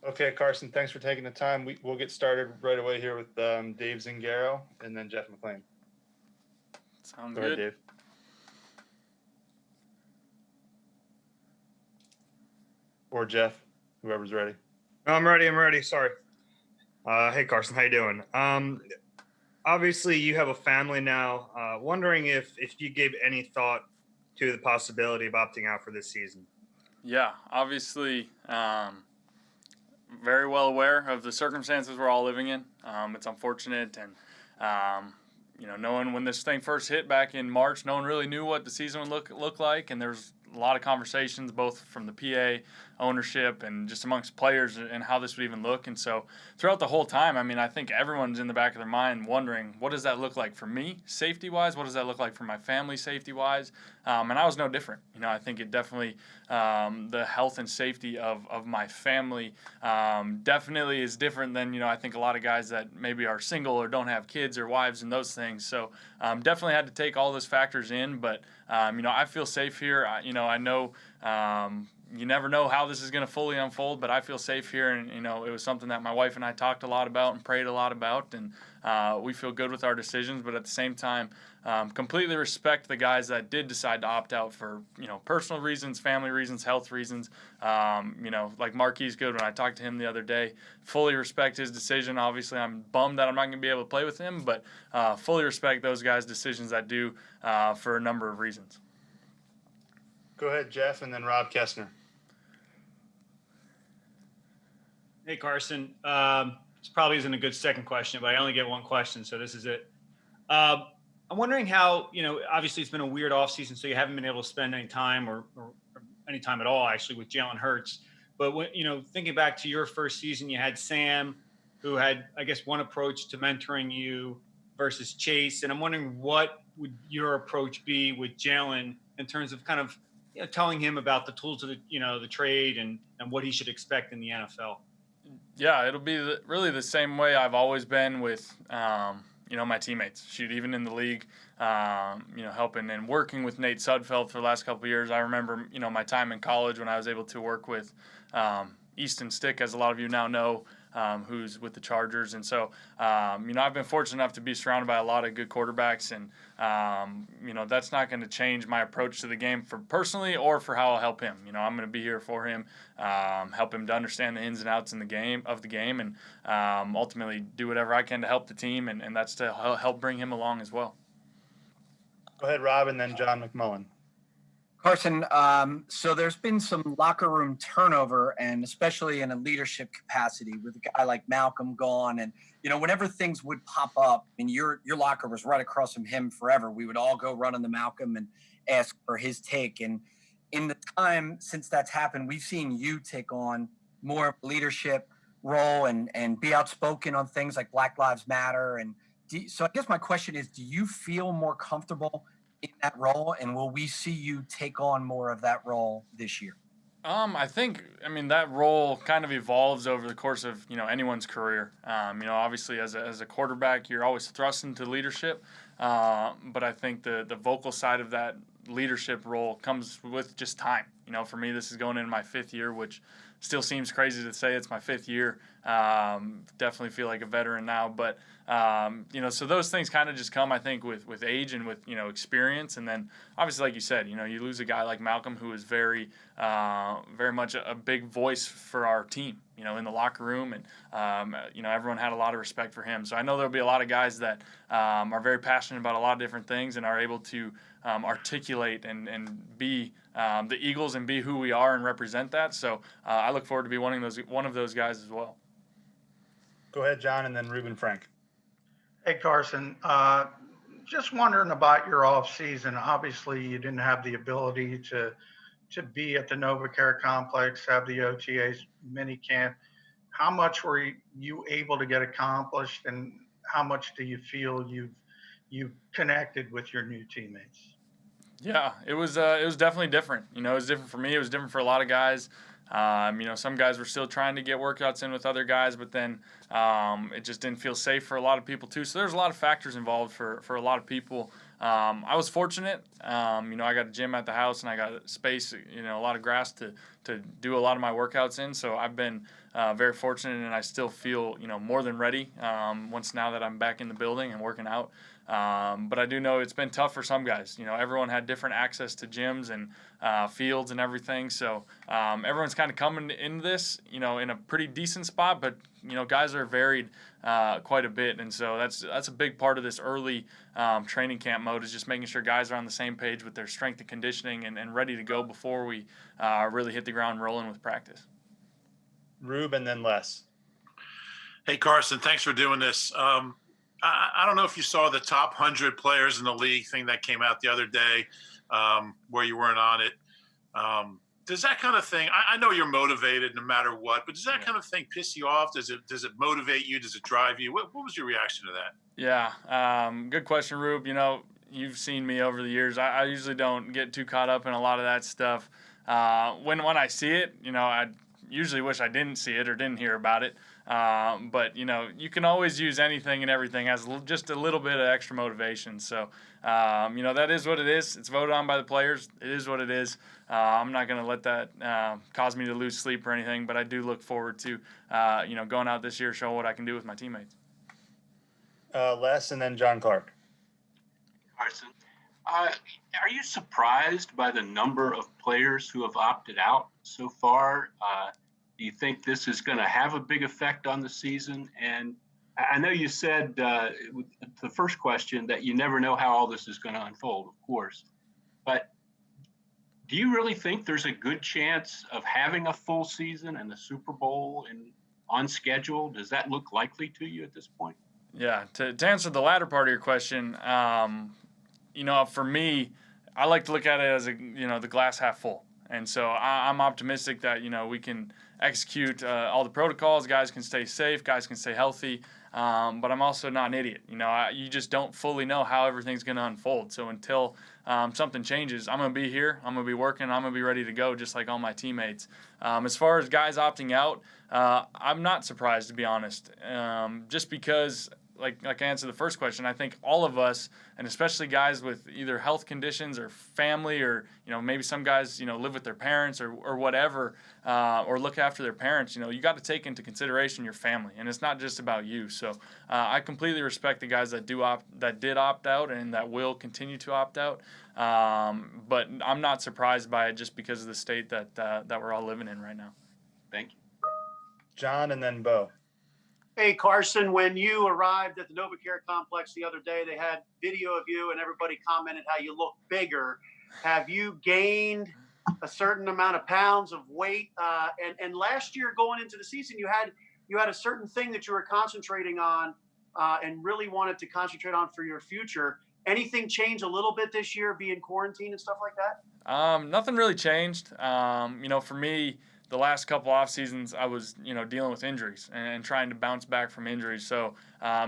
Okay, Carson, thanks for taking the time. We'll get started right away here with Dave Zingaro and then Jeff McLean. Sounds Go ahead, good. Dave. Or Jeff, whoever's ready. I'm ready. Sorry. Hey Carson, how you doing? Obviously you have a family now. Wondering if you gave any thought to the possibility of opting out for this season. Yeah, obviously, very well aware of the circumstances we're all living in. It's unfortunate, and no one, when this thing first hit back in March, no one really knew what the season would look like, and there's a lot of conversations both from the PA ownership and just amongst players and how this would even look. And so throughout the whole time, I mean, I think everyone's in the back of their mind wondering, what does that look like for me safety wise? What does that look like for my family safety wise? And I was no different. I think it definitely, the health and safety of my family definitely is different than, I think a lot of guys that maybe are single or don't have kids or wives and those things. So definitely had to take all those factors in, but I feel safe here. I know you never know how this is going to fully unfold, but I feel safe here. And, it was something that my wife and I talked a lot about and prayed a lot about. And we feel good with our decisions, but at the same time, completely respect the guys that did decide to opt out for, personal reasons, family reasons, health reasons. Like Marquise Goodwin, I talked to him the other day, fully respect his decision. Obviously, I'm bummed that I'm not going to be able to play with him, but fully respect those guys' decisions that do for a number of reasons. Go ahead, Jeff, and then Rob Kessner. Hey, Carson. This probably isn't a good second question, but I only get one question, so this is it. I'm wondering how, obviously it's been a weird offseason, so you haven't been able to spend any time or any time at all, actually, with Jalen Hurts. But, when, thinking back to your first season, you had Sam, who had, I guess, one approach to mentoring you versus Chase. And I'm wondering what would your approach be with Jalen in terms of kind of telling him about the tools of the trade and what he should expect in the NFL. Yeah, it'll be really the same way I've always been with, my teammates. Shoot, even in the league, helping and working with Nate Sudfeld for the last couple of years. I remember, my time in college when I was able to work with Easton Stick, as a lot of you now know, who's with the Chargers. And so, I've been fortunate enough to be surrounded by a lot of good quarterbacks, and, that's not going to change my approach to the game for personally or for how I'll help him. I'm going to be here for him, help him to understand the ins and outs in the game, and ultimately do whatever I can to help the team, and that's to help bring him along as well. Go ahead, Rob, and then John McMullen. Carson, so there's been some locker room turnover, and especially in a leadership capacity with a guy like Malcolm gone. And, whenever things would pop up, and your locker was right across from him forever, we would all go run into Malcolm and ask for his take. And in the time since that's happened, we've seen you take on more leadership role and be outspoken on things like Black Lives Matter. And so I guess my question is, do you feel more comfortable in that role, and will we see you take on more of that role this year? I think, that role kind of evolves over the course of, anyone's career. Obviously as a quarterback, you're always thrust into leadership. But I think the vocal side of that leadership role comes with just time. For me, this is going into my fifth year, which still seems crazy to say it's my fifth year. Definitely feel like a veteran now, but so those things kind of just come, I think, with age and with, experience. And then obviously, like you said, you lose a guy like Malcolm, who is very much a big voice for our team, in the locker room. And, everyone had a lot of respect for him. So I know there'll be a lot of guys that are very passionate about a lot of different things and are able to articulate and be the Eagles and be who we are and represent that. So I look forward to be one of those guys as well. Go ahead, John, and then Ruben Frank. Hey, Carson. Just wondering about your off season. Obviously, you didn't have the ability to be at the NovaCare complex, have the OTAs mini camp. How much were you able to get accomplished, and how much do you feel you've connected with your new teammates? Yeah, it was definitely different. It was different for me. It was different for a lot of guys. Some guys were still trying to get workouts in with other guys, but then it just didn't feel safe for a lot of people too. So there's a lot of factors involved for a lot of people. I was fortunate. I got a gym at the house, and I got space, a lot of grass to do a lot of my workouts in. So I've been very fortunate, and I still feel, more than ready once now that I'm back in the building and working out. But I do know it's been tough for some guys. Everyone had different access to gyms and fields and everything. So everyone's kind of coming into this, in a pretty decent spot. But guys are varied quite a bit, and so that's a big part of this early training camp mode, is just making sure guys are on the same page with their strength and conditioning and ready to go before we really hit the ground rolling with practice. Rube and then Les. Hey, Carson, thanks for doing this. I don't know if you saw the top 100 players in the league thing that came out the other day, where you weren't on it. Does that kind of thing, I know you're motivated no matter what, but does that kind of thing piss you off? Does it motivate you? Does it drive you? What was your reaction to that? Yeah, good question, Rube. You've seen me over the years. I usually don't get too caught up in a lot of that stuff. When I see it, I usually wish I didn't see it or didn't hear about it. But you can always use anything and everything as just a little bit of extra motivation. So, that is what it is. It's voted on by the players. It is what it is. I'm not going to let that cause me to lose sleep or anything, but I do look forward to, going out this year, showing what I can do with my teammates. Les and then John Clark. Carson, are you surprised by the number of players who have opted out so far? Do you think this is going to have a big effect on the season? And I know you said with the first question that you never know how all this is going to unfold, of course. But do you really think there's a good chance of having a full season and the Super Bowl on schedule? Does that look likely to you at this point? Yeah, to answer the latter part of your question, for me, I like to look at it as the glass half full. And so I'm optimistic that, we can execute all the protocols, guys can stay safe, guys can stay healthy. But I'm also not an idiot. You just don't fully know how everything's going to unfold. So until something changes, I'm going to be here, I'm going to be working, I'm going to be ready to go just like all my teammates. As far as guys opting out, I'm not surprised, to be honest, just because like I answered the first question, I think all of us, and especially guys with either health conditions or family, or maybe some guys live with their parents or whatever, or look after their parents. You got to take into consideration your family, and it's not just about you. So I completely respect the guys that did opt out and that will continue to opt out. But I'm not surprised by it just because of the state that we're all living in right now. Thank you, John and then Bo. Hey, Carson, when you arrived at the NovaCare complex the other day, they had video of you and everybody commented how you look bigger. Have you gained a certain amount of pounds of weight? And last year going into the season, you had a certain thing that you were concentrating on and really wanted to concentrate on for your future. Anything change a little bit this year, being quarantined and stuff like that? Nothing really changed. For me, the last couple off seasons, I was, dealing with injuries and trying to bounce back from injuries. So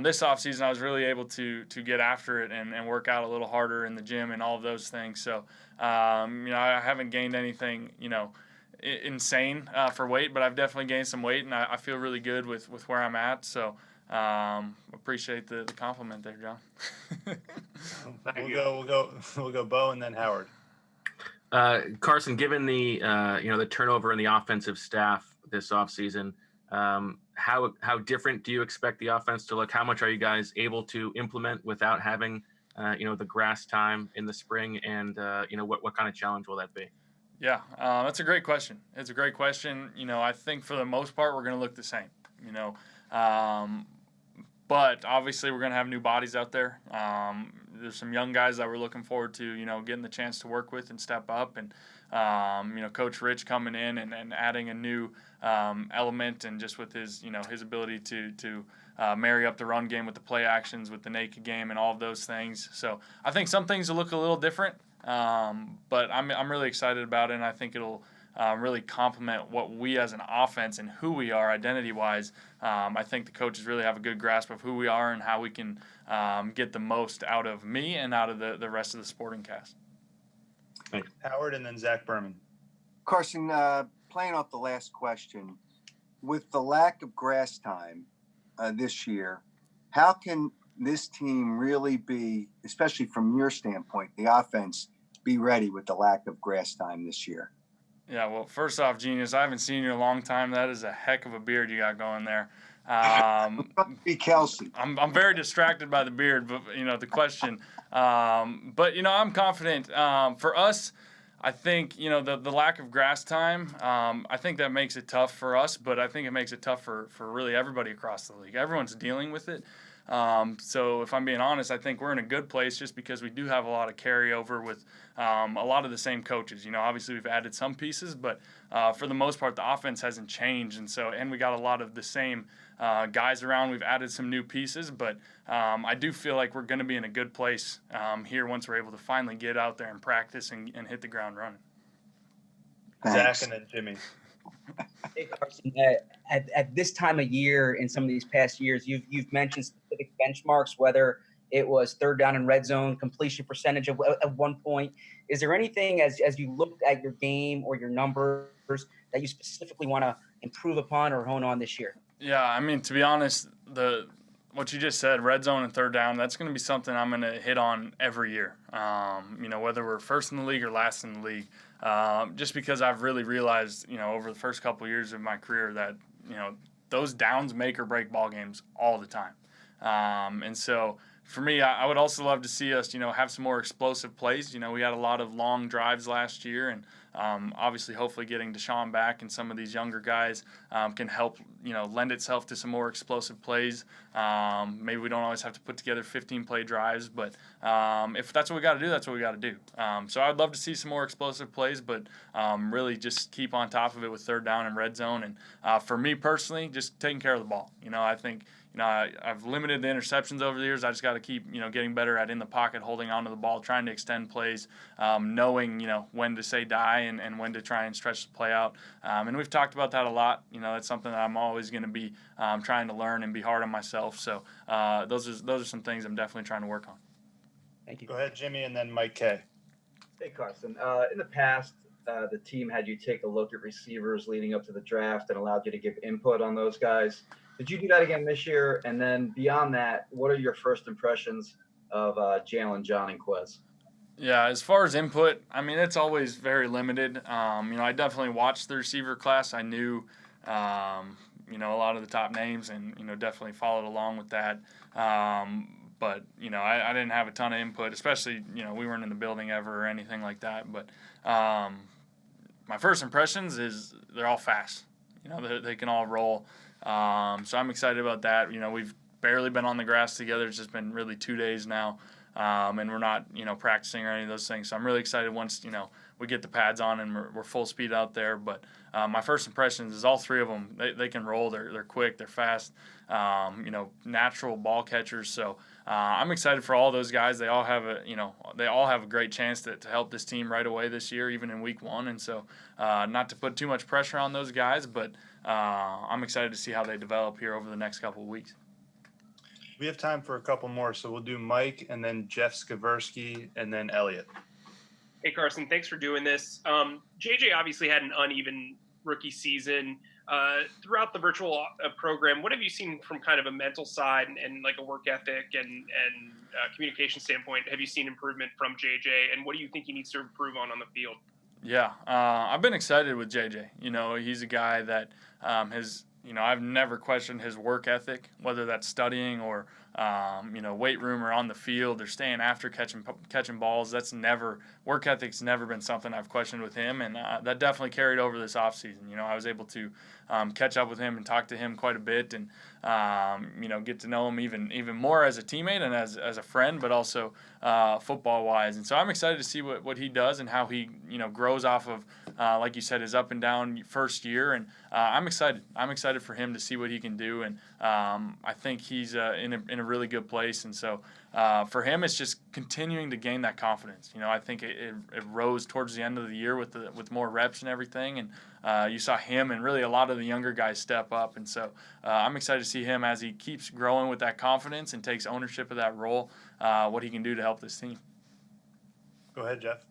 this off season, I was really able to get after it and work out a little harder in the gym and all of those things. So, I haven't gained anything, insane for weight, but I've definitely gained some weight, and I feel really good with where I'm at. So appreciate the compliment there, John. We'll go Bo and then Howard. Carson, given the the turnover in the offensive staff this offseason, how different do you expect the offense to look? How much are you guys able to implement without having the grass time in the spring, and what kind of challenge will that be? Yeah, that's a great question. It's a great question. I think for the most part we're going to look the same. But obviously we're going to have new bodies out there. There's some young guys that we're looking forward to, getting the chance to work with and step up. And, Coach Rich coming in and adding a new element, and just with his, his ability to marry up the run game with the play actions, with the naked game and all of those things. So I think some things will look a little different, but I'm really excited about it, and I think it'll really complement what we as an offense and who we are identity-wise. I think the coaches really have a good grasp of who we are and how we can get the most out of me and out of the rest of the sporting cast. Thanks. Howard and then Zach Berman. Carson, playing off the last question, with the lack of grass time this year, how can this team really be, especially from your standpoint, the offense, be ready with the lack of grass time this year? Yeah, well, first off, Genius, I haven't seen you in a long time. That is a heck of a beard you got going there. Be Kelsey. I'm very distracted by the beard, but the question. But I'm confident. For us, I think the lack of grass time. I think that makes it tough for us, but I think it makes it tough for really everybody across the league. Everyone's dealing with it. So if I'm being honest, I think we're in a good place just because we do have a lot of carryover with a lot of the same coaches. Obviously we've added some pieces, but for the most part, the offense hasn't changed, and we got a lot of the same guys around. We've added some new pieces, but I do feel like we're going to be in a good place here once we're able to finally get out there and practice and hit the ground running. Thanks. Zach and then Jimmy. Hey, Carson, at this time of year in some of these past years, you've mentioned specific benchmarks, whether it was third down and red zone completion percentage at one point. Is there anything as you looked at your game or your numbers that you specifically want to improve upon or hone on this year? Yeah, I mean, to be honest, what you just said, red zone and third down, that's going to be something I'm going to hit on every year. Whether we're first in the league or last in the league, just because I've really realized, over the first couple of years of my career that, those downs make or break ball games all the time. And so for me, I would also love to see us, have some more explosive plays. We had a lot of long drives last year, and obviously, hopefully getting Deshaun back and some of these younger guys can help, lend itself to some more explosive plays. Maybe we don't always have to put together 15-play drives, but if that's what we got to do, that's what we got to do. So I'd love to see some more explosive plays, but really just keep on top of it with third down and red zone. And for me personally, just taking care of the ball. I think I've limited the interceptions over the years. I just got to keep, getting better at in the pocket, holding onto the ball, trying to extend plays, knowing, when to say die and when to try and stretch the play out. And we've talked about that a lot. That's something that I'm always going to be trying to learn and be hard on myself. So those are some things I'm definitely trying to work on. Thank you. Go ahead, Jimmy, and then Mike K. Hey, Carson. In the past, the team had you take a look at receivers leading up to the draft and allowed you to give input on those guys. Did you do that again this year? And then beyond that, what are your first impressions of Jalen, John, and Quez? Yeah, as far as input, I mean, it's always very limited. I definitely watched the receiver class. I knew, a lot of the top names and, definitely followed along with that. But, I didn't have a ton of input, especially, we weren't in the building ever or anything like that. But my first impressions is they're all fast. They can all roll. So I'm excited about that. We've barely been on the grass together. It's just been really 2 days now. And we're not, practicing or any of those things. So I'm really excited once, we get the pads on and we're full speed out there. But my first impressions is all three of them. They can roll. They're quick. They're fast. Natural ball catchers. So I'm excited for all those guys. They all have a great chance to help this team right away this year, even in week one. And so not to put too much pressure on those guys, but I'm excited to see how they develop here over the next couple of weeks. We have time for a couple more, so we'll do Mike and then Jeff Skaversky and then Elliot. Hey, Carson, thanks for doing this. JJ obviously had an uneven rookie season. Throughout the virtual program, what have you seen from kind of a mental side and like a work ethic and communication standpoint? Have you seen improvement from JJ, and what do you think he needs to improve on the field? Yeah, I've been excited with JJ. He's a guy that has, I've never questioned his work ethic, whether that's studying or, weight room or on the field or staying after catching balls. Work ethic's never been something I've questioned with him, and that definitely carried over this offseason. I was able to catch up with him and talk to him quite a bit and, get to know him even more as a teammate and as a friend, but also football-wise. And so I'm excited to see what he does and how he, grows off of, like you said, his up and down first year. And I'm excited. I'm excited for him to see what he can do. And I think he's in a really good place. And so for him, it's just continuing to gain that confidence. I think it rose towards the end of the year with more reps and everything. And you saw him and really a lot of the younger guys step up. And so I'm excited to see him as he keeps growing with that confidence and takes ownership of that role, what he can do to help this team. Go ahead, Jeff.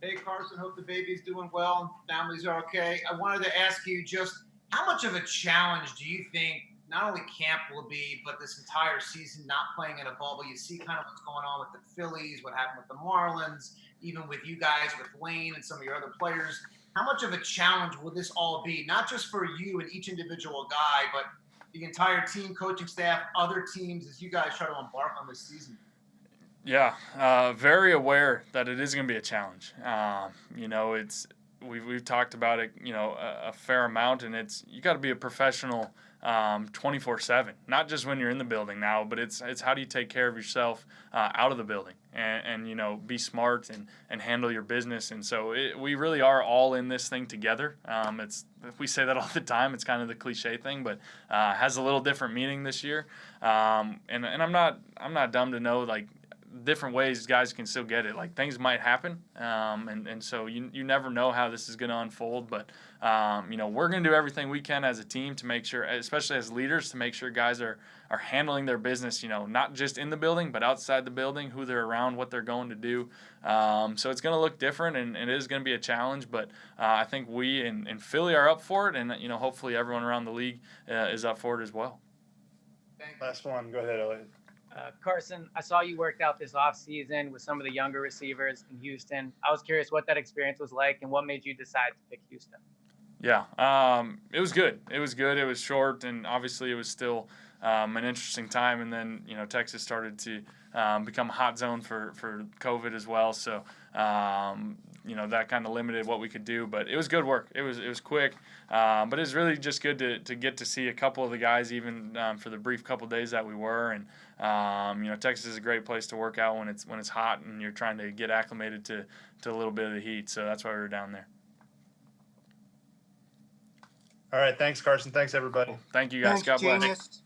Hey, Carson, hope the baby's doing well and families are okay. I wanted to ask you just how much of a challenge do you think not only camp will be, but this entire season not playing in a bubble? You see kind of what's going on with the Phillies, what happened with the Marlins, even with you guys, with Wayne and some of your other players. how much of a challenge will this all be? Not just for you and each individual guy, but the entire team, coaching staff, other teams, as you guys try to embark on this season. Yeah, very aware that it is going to be a challenge. We've talked about it, a fair amount, and you got to be a professional 24/7. Not just when you're in the building now, but it's how do you take care of yourself out of the building and be smart and handle your business. And so we really are all in this thing together. We say that all the time. It's kind of the cliche thing, but has a little different meaning this year. And I'm not dumb to know different ways guys can still get it. Things might happen, and so you never know how this is going to unfold. But we're going to do everything we can as a team to make sure, especially as leaders, to make sure guys are handling their business. Not just in the building, but outside the building, who they're around, what they're going to do. So it's going to look different, and it is going to be a challenge. But I think we in Philly are up for it, and hopefully everyone around the league is up for it as well. Last one. Go ahead, Elliot. Carson, I saw you worked out this offseason with some of the younger receivers in Houston. I was curious what that experience was like and what made you decide to pick Houston. Yeah, it was good. It was good. It was short, and obviously it was still an interesting time. And then, Texas started to become a hot zone for COVID as well. So, that kind of limited what we could do. But it was good work. It was quick. But it was really just good to get to see a couple of the guys, even for the brief couple of days that we were. And Texas is a great place to work out when it's hot and you're trying to get acclimated to a little bit of the heat. So that's why we were down there. All right. Thanks, Carson. Thanks, everybody. Thank you, guys. God bless. Genius.